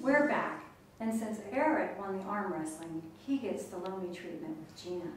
we're back. And since Eric won the arm wrestling, he gets the Lomi treatment with Jeana.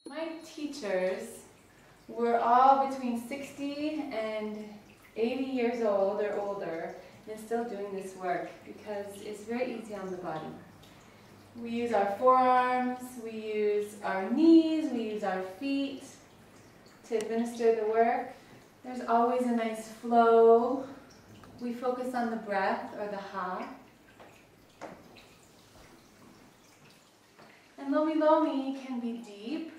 My teachers were all between 60 and 80 years old or older and still doing this work because it's very easy on the body. We use our forearms, we use our knees, we use our feet to administer the work. There's always a nice flow. We focus on the breath or the ha. And Lomi Lomi can be deep.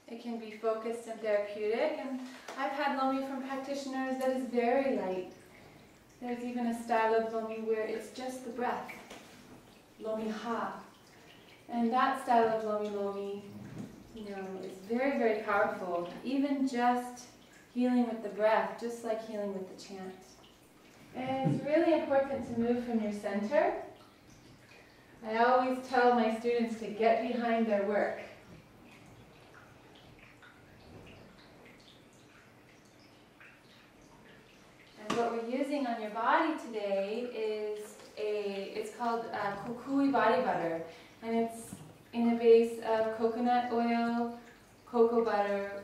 It can be focused and therapeutic, and I've had Lomi from practitioners that is very light. There's even a style of Lomi where it's just the breath, Lomi Ha. And that style of Lomi Lomi, is very, very powerful. Even just healing with the breath, just like healing with the chant. And it's really important to move from your center. I always tell my students to get behind their work. And what we're using on your body today is it's called kukui body butter. And it's in a base of coconut oil, cocoa butter,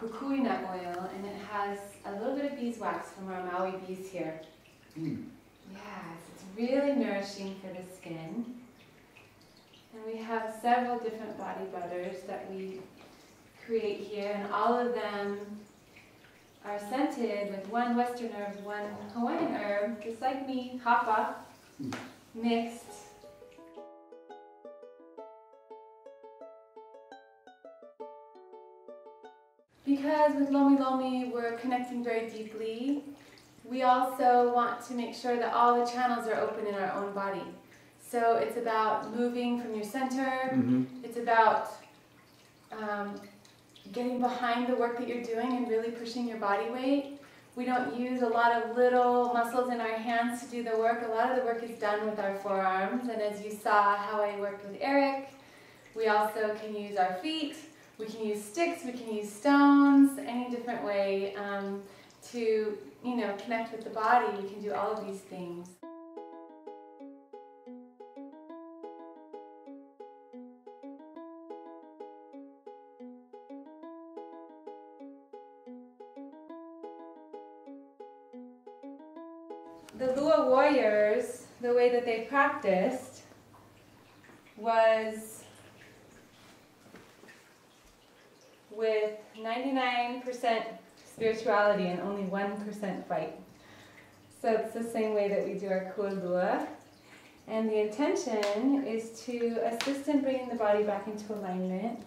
kukui nut oil, and it has a little bit of beeswax from our Maui bees here. Yes, it's really nourishing for the skin. And we have several different body butters that we create here, and all of them are scented with one Western herb, one Hawaiian herb, just like me, hapa, mixed. Because with Lomi Lomi we're connecting very deeply, we also want to make sure that all the channels are open in our own body. So it's about moving from your center, it's about getting behind the work that you're doing and really pushing your body weight. We don't use a lot of little muscles in our hands to do the work. A lot of the work is done with our forearms, and as you saw how I worked with Eric, we also can use our feet, we can use sticks, we can use stones, any different way to connect with the body. We can do all of these things. The Lua warriors, the way that they practiced was with 99% spirituality and only 1% fight. So it's the same way that we do our kualua. And the intention is to assist in bringing the body back into alignment,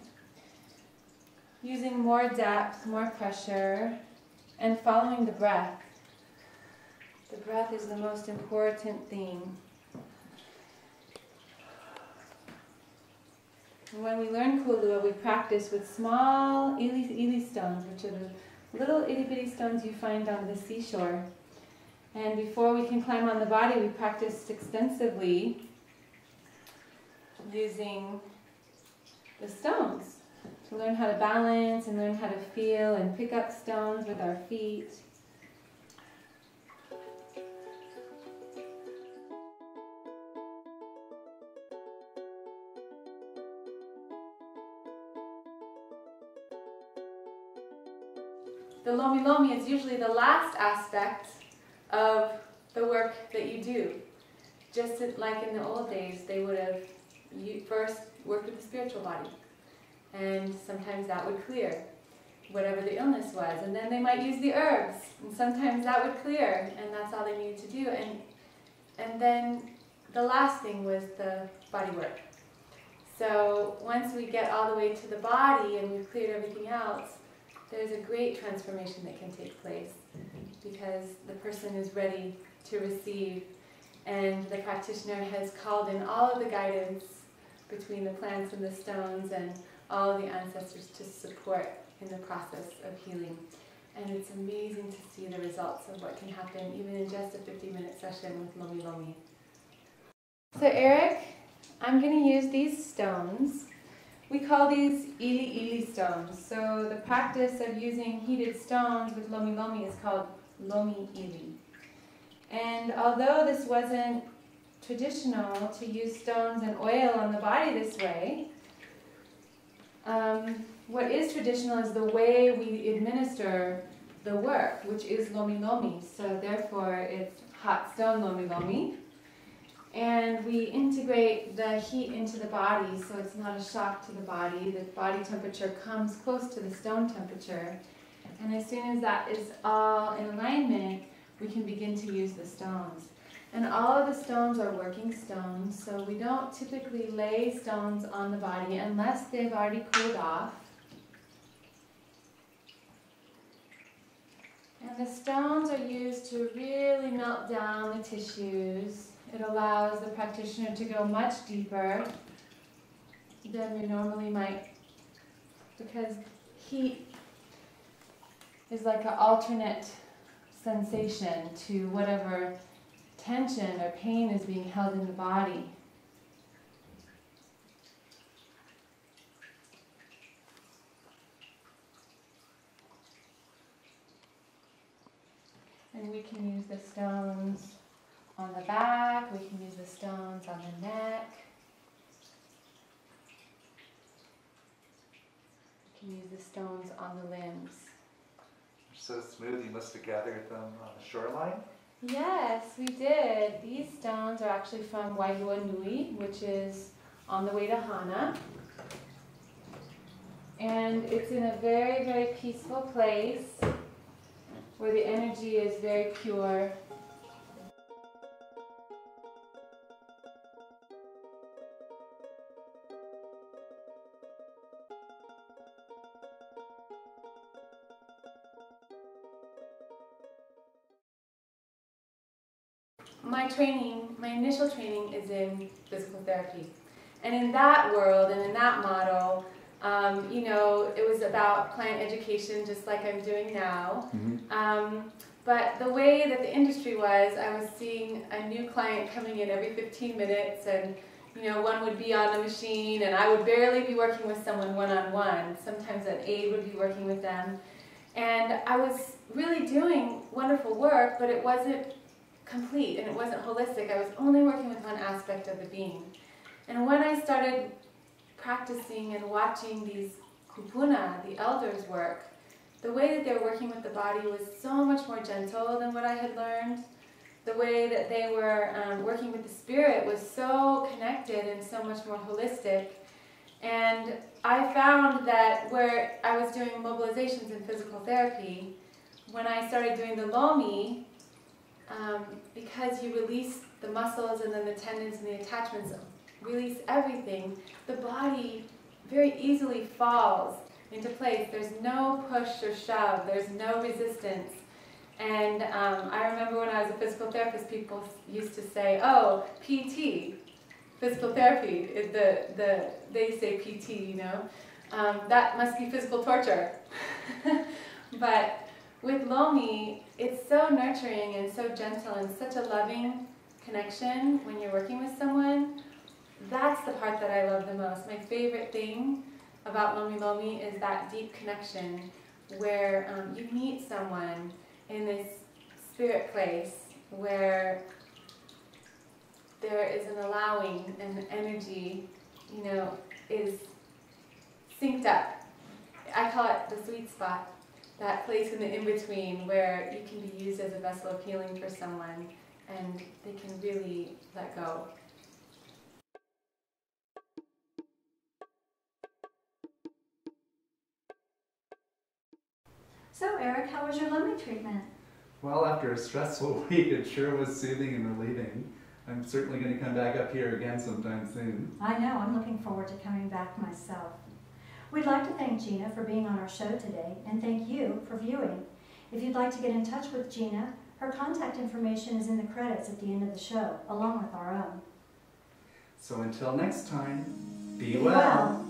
using more depth, more pressure, and following the breath. The breath is the most important thing. when we learn Kulua, we practice with small ili stones, which are the little itty-bitty stones you find on the seashore. And before we can climb on the body, we practiced extensively using the stones to learn how to balance and learn how to feel and pick up stones with our feet. The Lomi is usually the last aspect of the work that you do. Just like in the old days, they would have first worked with the spiritual body. And sometimes that would clear whatever the illness was. And then they might use the herbs. And sometimes that would clear. And that's all they needed to do. And then the last thing was the body work. So once we get all the way to the body and we've cleared everything else, there's a great transformation that can take place because the person is ready to receive, and the practitioner has called in all of the guidance between the plants and the stones and all of the ancestors to support in the process of healing. And it's amazing to see the results of what can happen even in just a 50-minute session with Lomi. So Eric, I'm going to use these stones. We call these ili stones. So the practice of using heated stones with Lomi is called Lomi ili. And although this wasn't traditional to use stones and oil on the body this way, what is traditional is the way we administer the work, which is Lomi. So therefore it's hot stone Lomi. And we integrate the heat into the body so it's not a shock to the body. The body temperature comes close to the stone temperature. And as soon as that is all in alignment, we can begin to use the stones. And all of the stones are working stones, so we don't typically lay stones on the body unless they've already cooled off. And the stones are used to really melt down the tissues. It allows the practitioner to go much deeper than we normally might, because heat is like an alternate sensation to whatever tension or pain is being held in the body. And we can use the stones on the back, we can use the stones on the neck. We can use the stones on the limbs. So smooth, you must have gathered them on the shoreline? Yes, we did. These stones are actually from Wailuanui, which is on the way to Hana. And it's in a very, very peaceful place where the energy is very pure. My initial training is in physical therapy. And in that world and in that model, it was about client education just like I'm doing now. Mm-hmm. But the way that the industry was, I was seeing a new client coming in every 15 minutes and one would be on a machine and I would barely be working with someone one-on-one. Sometimes an aide would be working with them. And I was really doing wonderful work, but it wasn't complete and it wasn't holistic. I was only working with one aspect of the being. And when I started practicing and watching these kupuna, the elders, work, the way that they were working with the body was so much more gentle than what I had learned. The way that they were working with the spirit was so connected and so much more holistic. And I found that where I was doing mobilizations in physical therapy, when I started doing the Lomi, because you release the muscles and then the tendons and the attachments, release everything, the body very easily falls into place. There's no push or shove, there's no resistance. And I remember when I was a physical therapist, people used to say, oh, PT, physical therapy. They say PT, you know. That must be physical torture. But with Lomi, it's so nurturing and so gentle and such a loving connection when you're working with someone. That's the part that I love the most. My favorite thing about Lomi is that deep connection where you meet someone in this spirit place where there is an allowing and the energy, you know, is synced up. I call it the sweet spot, that place in the in-between where you can be used as a vessel of healing for someone and they can really let go. So Eric, how was your Lomi treatment? Well, after a stressful week, it sure was soothing and relieving. I'm certainly going to come back up here again sometime soon. I know, I'm looking forward to coming back myself. We'd like to thank Jeana for being on our show today, and thank you for viewing. If you'd like to get in touch with Jeana, her contact information is in the credits at the end of the show, along with our own. So until next time, be well.